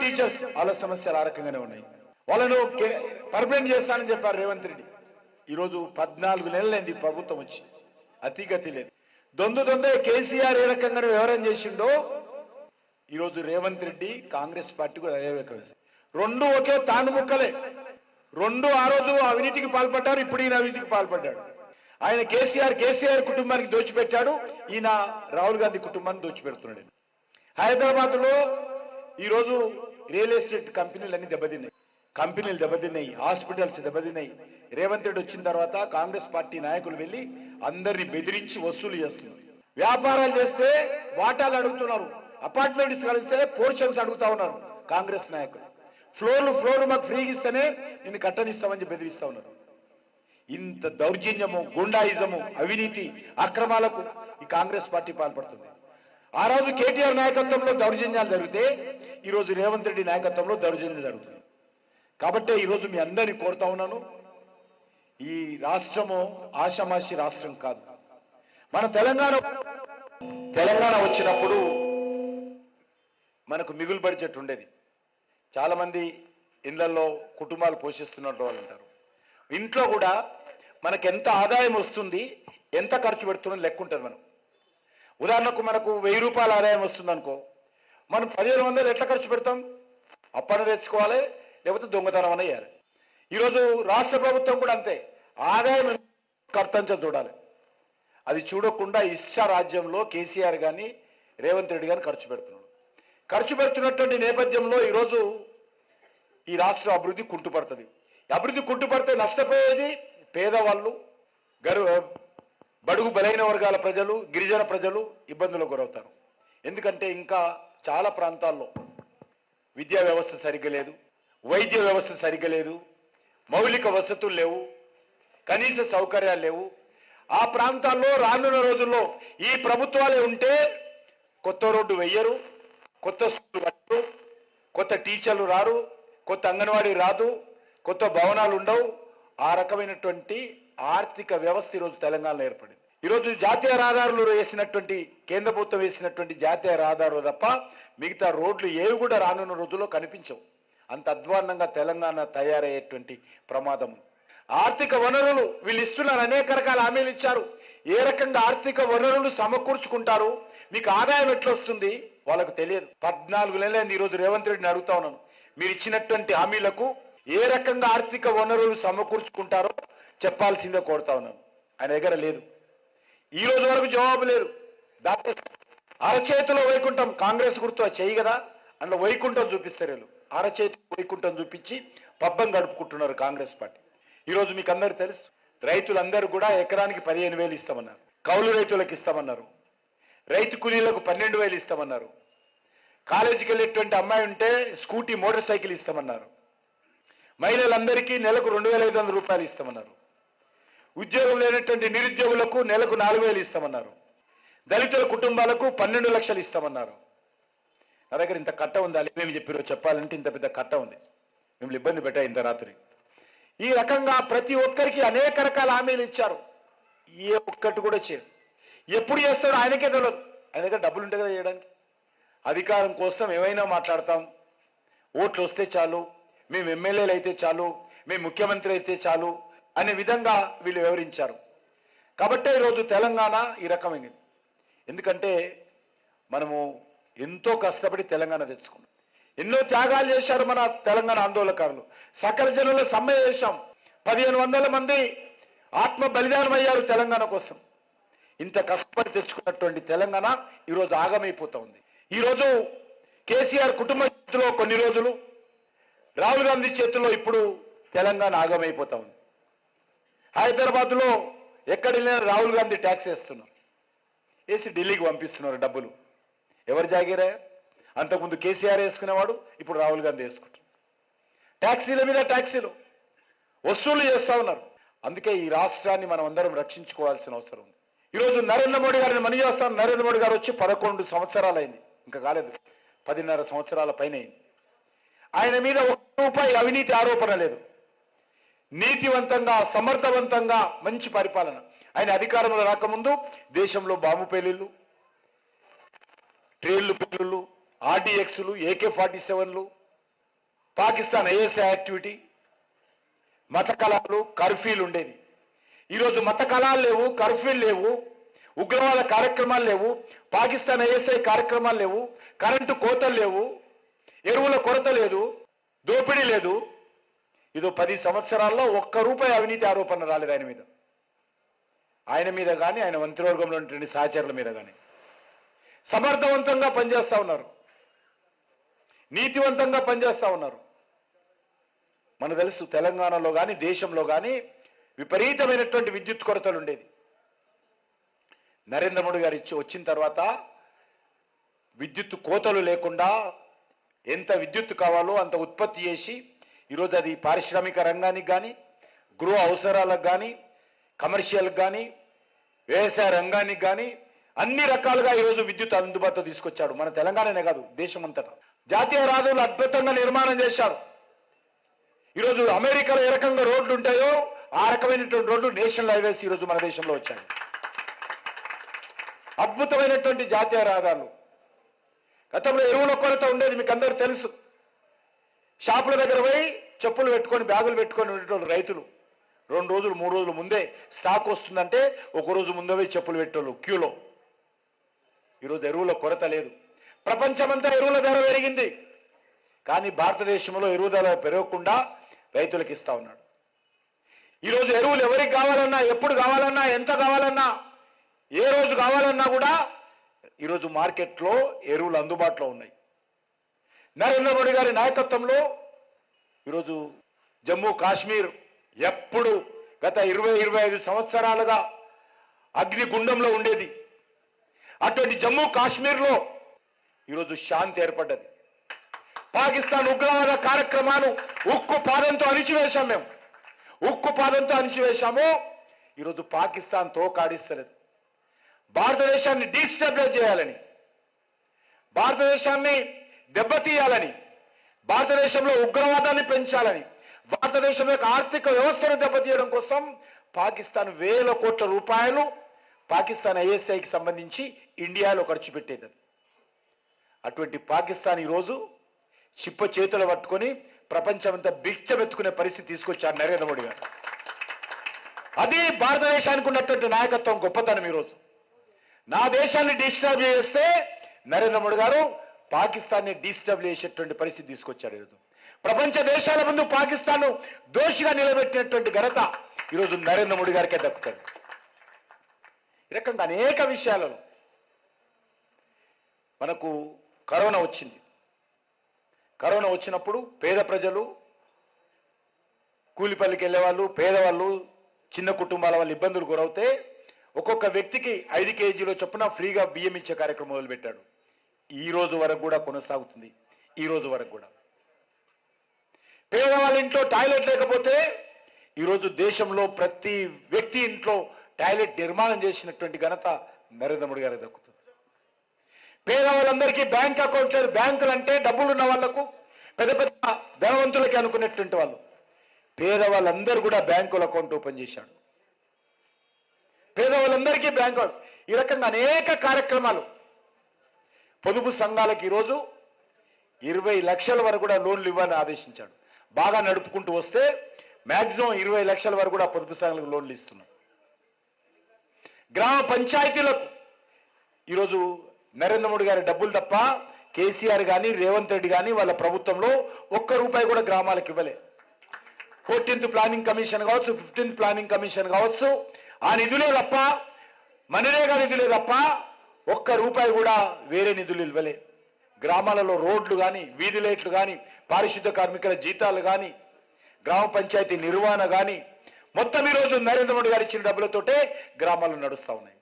Teachers వాళ్ళ సమస్యలు ఆ రకంగానే ఉన్నాయి. వాళ్ళను పర్మనెంట్ చేస్తానని చెప్పారు రేవంత్ రెడ్డి. ఈరోజు 14 నెలలైంది ప్రభుత్వం వచ్చి, అతిగతి లేదు. దొందే కేసీఆర్ ఏ రకంగా వ్యవహారం చేసిండో ఈరోజు రేవంత్ రెడ్డి కాంగ్రెస్ పార్టీ కూడా అదే వ్యవహరిస్తుంది. రెండు ఒకే తాను ముక్కలే. రెండు ఆ రోజు అవినీతికి పాల్పడ్డారు, ఇప్పుడు ఈయన అవినీతికి పాల్పడ్డాడు. ఆయన కేసీఆర్ కుటుంబానికి దోచిపెట్టాడు, ఈయన రాహుల్ గాంధీ కుటుంబాన్ని దోచిపెడుతున్నాడు. హైదరాబాద్ లో ఈరోజు రియల్ ఎస్టేట్ కంపెనీలన్నీ దెబ్బతిన్నాయి, హాస్పిటల్స్ దెబ్బతిన్నాయి. రేవంత్ రెడ్డి వచ్చిన తర్వాత కాంగ్రెస్ పార్టీ నాయకులు వెళ్ళి అందరినీ బెదిరించి వసూలు చేస్తున్నారు. వ్యాపారాలు చేస్తే వాటాలు అడుగుతున్నారు, అపార్ట్మెంట్స్ కలిస్తే పోర్షన్స్ అడుగుతా ఉన్నారు కాంగ్రెస్ నాయకులు. ఫ్లోర్లు మాకు ఫ్రీగా ఇస్తేనే నిన్ను కట్టనిస్తామని బెదిరిస్తా ఉన్నారు. ఇంత దౌర్జన్యము, గుండాయిజము, అవినీతి, అక్రమాలకు ఈ కాంగ్రెస్ పార్టీ పాల్పడుతుంది. ఆ రోజు కేటీఆర్ నాయకత్వంలో దౌర్జన్యాలు జరిగితే ఈరోజు రేవంత్ రెడ్డి నాయకత్వంలో దౌర్జన్యం జరుగుతుంది. కాబట్టి ఈరోజు మీ అందరినీ కోరుతా ఉన్నాను, ఈ రాష్ట్రము ఆషామాషి రాష్ట్రం కాదు. మన తెలంగాణ వచ్చినప్పుడు మనకు మిగులు బడ్జెట్ ఉండేది. చాలా మంది ఇళ్లలో కుటుంబాలు పోషిస్తున్నట్టు వాళ్ళు ఉంటారు. ఇంట్లో కూడా మనకు ఎంత ఆదాయం వస్తుంది, ఎంత ఖర్చు పెడుతున్నది లెక్క ఉంటుంది. మనం ఉదాహరణకు మనకు 1000 రూపాయల ఆదాయం వస్తుంది అనుకో, మనం 1500 ఎట్లా ఖర్చు పెడతాం? అప్పన తెచ్చుకోవాలి, లేకపోతే దొంగతనం అని వేయాలి. ఈరోజు రాష్ట్ర ప్రభుత్వం కూడా అంతే, ఆదాయం కర్తంచ చూడాలి. అది చూడకుండా ఇష్ట రాజ్యంలో కేసీఆర్ కానీ రేవంత్ రెడ్డి కానీ ఖర్చు పెడుతున్నటువంటి నేపథ్యంలో ఈరోజు ఈ రాష్ట్ర అభివృద్ధి కుంటుపడుతుంది. అభివృద్ధి కుంటుపడితే నష్టపోయేది పేదవాళ్ళు, బడుగు బలైన వర్గాల ప్రజలు, గిరిజన ప్రజలు ఇబ్బందులకు గురవుతారు. ఎందుకంటే ఇంకా చాలా ప్రాంతాల్లో విద్యా వ్యవస్థ సరిగ్గా లేదు, వైద్య వ్యవస్థ సరిగ్గా లేదు, మౌలిక వసతులు లేవు, కనీస సౌకర్యాలు లేవు. ఆ ప్రాంతాల్లో రానున్న రోజుల్లో ఈ ప్రభుత్వాలే ఉంటే కొత్త రోడ్డు వెయ్యరు, కొత్త స్కూల్ కట్టరు, కొత్త టీచర్లు రారు, కొత్త అంగన్వాడీ రాదు, కొత్త భవనాలు ఉండవు. ఆ రకమైనటువంటి ఆర్థిక వ్యవస్థ ఈరోజు తెలంగాణలో ఏర్పడింది. ఈరోజు జాతీయ రహదారులు వేసినటువంటి, కేంద్ర ప్రభుత్వం వేసినటువంటి జాతీయ రహదారులు తప్ప మిగతా రోడ్లు ఏవి కూడా రానున్న రోజుల్లో కనిపించవు. అంత అధ్వాన్నంగా తెలంగాణ తయారయ్యేటువంటి ప్రమాదం. ఆర్థిక వనరులు వీళ్ళు ఇస్తున్నారు, అనేక రకాల హామీలు ఇచ్చారు. ఏ రకంగా ఆర్థిక వనరులు సమకూర్చుకుంటారు, మీకు ఆదాయం ఎట్లొస్తుంది వాళ్ళకు తెలియదు. 14 నెలలైంది. ఈరోజు రేవంత్ రెడ్డిని అడుగుతా ఉన్నాను, మీరు ఇచ్చినటువంటి హామీలకు ఏ రకంగా ఆర్థిక వనరులు సమకూర్చుకుంటారో చెప్పాల్సిందే కోరుతా ఉన్నాను. ఆయన దగ్గర లేదు, ఈ రోజు వరకు జవాబు లేదు. అరచేతిలో వైకుంఠం, కాంగ్రెస్ గుర్తు చేయి కదా, అందులో వైకుంఠం చూపిస్తారు వీళ్ళు. అరచేతి వైకుంఠం చూపించి పబ్బం గడుపుకుంటున్నారు కాంగ్రెస్ పార్టీ. ఈరోజు మీకు అందరూ తెలుసు, రైతులందరూ కూడా ఎకరానికి 15,000 ఇస్తామన్నారు, కౌలు రైతులకు ఇస్తామన్నారు, రైతు కూలీలకు 12,000 ఇస్తామన్నారు, కాలేజీకి వెళ్ళేటువంటి అమ్మాయి ఉంటే స్కూటీ మోటార్ సైకిల్ ఇస్తామన్నారు, మహిళలందరికీ నెలకు 2,500 రూపాయలు ఇస్తామన్నారు, ఉద్యోగం లేనటువంటి నిరుద్యోగులకు నెలకు 4,000 ఇస్తామన్నారు, దళితుల కుటుంబాలకు 12 లక్షలు ఇస్తామన్నారు. నా దగ్గర ఇంత కట్ట ఉంది, మేము చెప్పారో చెప్పాలంటే ఇంత పెద్ద కట్ట ఉంది, మిమ్మల్ని ఇబ్బంది పెట్టా ఇంత రాత్రి. ఈ రకంగా ప్రతి ఒక్కరికి అనేక రకాల హామీలు ఇచ్చారు, ఏ ఒక్కటి కూడా చేయరు. ఎప్పుడు చేస్తారో ఆయనకే తెలియదు. ఆయన దగ్గర డబ్బులు ఉంటాయి కదా చేయడానికి. అధికారం కోసం ఏమైనా మాట్లాడతాం, ఓట్లు వస్తే చాలు, మేము ఎమ్మెల్యేలు అయితే చాలు, మేము ముఖ్యమంత్రి అయితే చాలు అనే విధంగా వీళ్ళు వివరించారు. కాబట్టే ఈరోజు తెలంగాణ ఈ రకమైనది. ఎందుకంటే మనము ఎంతో కష్టపడి తెలంగాణ తెచ్చుకున్నాం, ఎన్నో త్యాగాలు చేశారు మన తెలంగాణ ఆందోళనకారులు. సకల జనుల సమ్మె చేశాం, 1500 మంది ఆత్మ బలిదానం అయ్యారు తెలంగాణ కోసం. ఇంత కష్టపడి తెచ్చుకున్నటువంటి తెలంగాణ ఈరోజు ఆగమైపోతా ఉంది. ఈరోజు కేసీఆర్ కుటుంబ చేతిలో కొన్ని రోజులు, రాహుల్ గాంధీ చేతిలో ఇప్పుడు తెలంగాణ ఆగమైపోతా ఉంది. హైదరాబాద్లో ఎక్కడ వెళ్ళినా రాహుల్ గాంధీ ట్యాక్స్ వేస్తున్నారు, వేసి ఢిల్లీకి పంపిస్తున్నారు డబ్బులు. ఎవరు జాగిరా? అంతకుముందు కేసీఆర్ వేసుకునేవాడు, ఇప్పుడు రాహుల్ గాంధీ వేసుకుంటారు. ట్యాక్సీల మీద ట్యాక్సీలు వసూలు చేస్తూ ఉన్నారు. అందుకే ఈ రాష్ట్రాన్ని మనం అందరం రక్షించుకోవాల్సిన అవసరం ఉంది. ఈరోజు నరేంద్ర మోడీ గారిని మనం చేస్తాం. నరేంద్ర మోడీ గారు వచ్చి 11 సంవత్సరాలు అయింది, ఇంకా కాలేదు, 10.5 సంవత్సరాల పైన అయింది. ఆయన మీద ₹1 అవినీతి ఆరోపణ లేదు. నీతివంతంగా, సమర్థవంతంగా మంచి పరిపాలన. ఆయన అధికారంలో రాకముందు దేశంలో బాంబు పేలుళ్ళు, ట్రైన్లు పేలుళ్ళు, RDXలు, AK-47లు, పాకిస్తాన్ ఐఎస్ఐ యాక్టివిటీ, మత కళాలు, కర్ఫ్యూలు ఉండేది. ఈరోజు మత కళాలు లేవు, కర్ఫ్యూలు లేవు, ఉగ్రవాద కార్యక్రమాలు లేవు, పాకిస్తాన్ ఐఎస్ఐ కార్యక్రమాలు లేవు, కరెంటు కోతలు లేవు, ఎరువుల కొరత లేదు, దోపిడీ లేదు. ఇదో 10 సంవత్సరాల్లో ₹1 అవినీతి ఆరోపణ రాలేదు ఆయన మీద కానీ ఆయన మంత్రివర్గంలో ఉన్నటువంటి సహచరుల మీద కానీ. సమర్థవంతంగా పనిచేస్తా ఉన్నారు, నీతివంతంగా పనిచేస్తా ఉన్నారు. మనకు తెలుసు తెలంగాణలో కానీ దేశంలో కానీ విపరీతమైనటువంటి విద్యుత్ కొరతలు ఉండేది. నరేంద్ర మోడీ గారు వచ్చిన తర్వాత విద్యుత్ కోతలు లేకుండా ఎంత విద్యుత్ కావాలో అంత ఉత్పత్తి చేసి ఈరోజు అది పారిశ్రామిక రంగానికి కానీ, గృహ అవసరాలకు కానీ, కమర్షియల్కి కానీ, వ్యవసాయ రంగానికి కానీ అన్ని రకాలుగా ఈరోజు విద్యుత్ అందుబాటులో తీసుకొచ్చాడు. మన తెలంగాణనే కాదు, దేశమంతటా. జాతీయ రహదారులు అద్భుతంగా నిర్మాణం చేశారు. ఈరోజు అమెరికాలో ఏ రకంగా రోడ్లు ఉంటాయో ఆ రకమైనటువంటి రోడ్లు నేషనల్ హైవేస్ ఈరోజు మన దేశంలో వచ్చాయి. అద్భుతమైనటువంటి జాతీయ రహదారులు. గతంలో ఎరువుల కొరత ఉండేది, మీకు అందరూ తెలుసు. షాపుల దగ్గర పోయి చెప్పులు పెట్టుకొని, బ్యాగులు పెట్టుకొని ఉండేటోళ్ళు రైతులు. 2 రోజులు 3 రోజులు ముందే స్టాక్ వస్తుందంటే ఒక రోజు ముందే పోయి చెప్పులు పెట్టేవాళ్ళు క్యూలో. ఈరోజు ఎరువుల కొరత లేదు. ప్రపంచమంతా ఎరువుల ధర పెరిగింది, కానీ భారతదేశంలో ఎరువు ధర పెరగకుండా రైతులకు ఇస్తా ఉన్నాడు. ఈరోజు ఎరువులు ఎవరికి కావాలన్నా, ఎప్పుడు కావాలన్నా, ఎంత కావాలన్నా, ఏ రోజు కావాలన్నా కూడా ఈరోజు మార్కెట్లో ఎరువులు అందుబాటులో ఉన్నాయి. నరేంద్ర మోడీ గారి నాయకత్వంలో ఈరోజు జమ్మూ కాశ్మీర్ ఎప్పుడు గత 20-25 సంవత్సరాలుగా అగ్నిగుండంలో ఉండేది. అటువంటి జమ్మూ కాశ్మీర్లో ఈరోజు శాంతి ఏర్పడ్డది. పాకిస్తాన్ ఉగ్రవాద కార్యక్రమాలు ఉక్కు పాదంతో అణిచివేశాం. మేము ఉక్కు పాదంతో అణిచివేశాము. ఈరోజు పాకిస్తాన్ తోకాడిస్తలేదు. భారతదేశాన్ని డీస్టెబిలైజ్ చేయాలని, భారతదేశాన్ని దెబ్బతీయాలని, భారతదేశంలో ఉగ్రవాదాన్ని పెంచాలని, భారతదేశం యొక్క ఆర్థిక వ్యవస్థను దెబ్బతీయడం కోసం పాకిస్తాన్ వేల కోట్ల రూపాయలు పాకిస్తాన్ ఐఎస్ఐకి సంబంధించి ఇండియాలో ఖర్చు పెట్టేది. అటువంటి పాకిస్తాన్ ఈరోజు చిప్ప చేతులు పట్టుకొని ప్రపంచమంతా బిచ్చమెత్తుకునే పరిస్థితి తీసుకొచ్చారు నరేంద్ర మోడీ గారు. అది భారతదేశానికి ఉన్నటువంటి నాయకత్వం గొప్పతనం. ఈరోజు నా దేశాన్ని డిస్టర్బ్ చేస్తే నరేంద్ర మోడీ గారు పాకిస్తాన్ని డిస్టర్బ్ చేసేటువంటి పరిస్థితి తీసుకొచ్చారు. ఈరోజు ప్రపంచ దేశాల ముందు పాకిస్తాన్ దోషిగా నిలబెట్టినటువంటి ఘనత ఈరోజు నరేంద్ర మోడీ గారికే దక్కుతుంది. ఈ రకంగా అనేక విషయాలలో మనకు కరోనా వచ్చింది. కరోనా వచ్చినప్పుడు పేద ప్రజలు, కూలిపల్లికి వెళ్ళేవాళ్ళు, పేదవాళ్ళు, చిన్న కుటుంబాల వాళ్ళు ఇబ్బందులు గురవుతే ఒక్కొక్క వ్యక్తికి 5 కేజీల చొప్పున ఫ్రీగా బియ్యం ఇచ్చే కార్యక్రమం మొదలుపెట్టాడు. ఈ రోజు వరకు కూడా కొనసాగుతుంది. ఈ రోజు వరకు కూడా పేదవాళ్ళ ఇంట్లో టాయిలెట్ లేకపోతే ఈరోజు దేశంలో ప్రతి వ్యక్తి ఇంట్లో టాయిలెట్ నిర్మాణం చేసినటువంటి ఘనత నరేంద్ర మోడీ గారికి దక్కుతుంది. పేదవాళ్ళందరికీ బ్యాంక్ అకౌంట్ లేదు. బ్యాంకులు అంటే డబ్బులు ఉన్న వాళ్లకు, పెద్ద పెద్ద ధనవంతులకి అనుకునేటువంటి వాళ్ళు, పేదవాళ్ళందరూ కూడా బ్యాంకుల అకౌంట్ ఓపెన్ చేశాడు. పేదవాళ్ళందరికీ బ్యాంకు. ఈ రకంగా అనేక కార్యక్రమాలు. పొదుపు సంఘాలకు ఈరోజు 20 లక్షల వరకు కూడా లోన్లు ఇవ్వాలని ఆదేశించాడు. బాగా నడుపుకుంటూ వస్తే మ్యాక్సిమం 20 లక్షల వరకు కూడా పొదుపు సంఘాలకు లోన్లు ఇస్తున్నాం. గ్రామ పంచాయతీలకు ఈరోజు నరేంద్ర మోడీ గారి డబ్బులు తప్ప కేసీఆర్ కానీ, రేవంత్ రెడ్డి కానీ వాళ్ళ ప్రభుత్వంలో ₹1 కూడా గ్రామాలకు ఇవ్వలే. 14th ప్లానింగ్ కమిషన్ కావచ్చు, 15th ప్లానింగ్ కమిషన్ కావచ్చు, ఆ నిధులే తప్ప, మనరేగా నిధులే తప్ప ₹1 కూడా వేరే నిధులు ఇవ్వలే. గ్రామాలలో రోడ్లు కానీ, వీధి లైట్లు కానీ, పారిశుద్ధ కార్మికుల జీతాలు కానీ, గ్రామ పంచాయతీ నిర్వహణ కానీ మొత్తం ఈరోజు నరేంద్ర మోడీ గారు ఇచ్చిన డబ్బులతోటే గ్రామాలు నడుస్తూ ఉన్నాయి.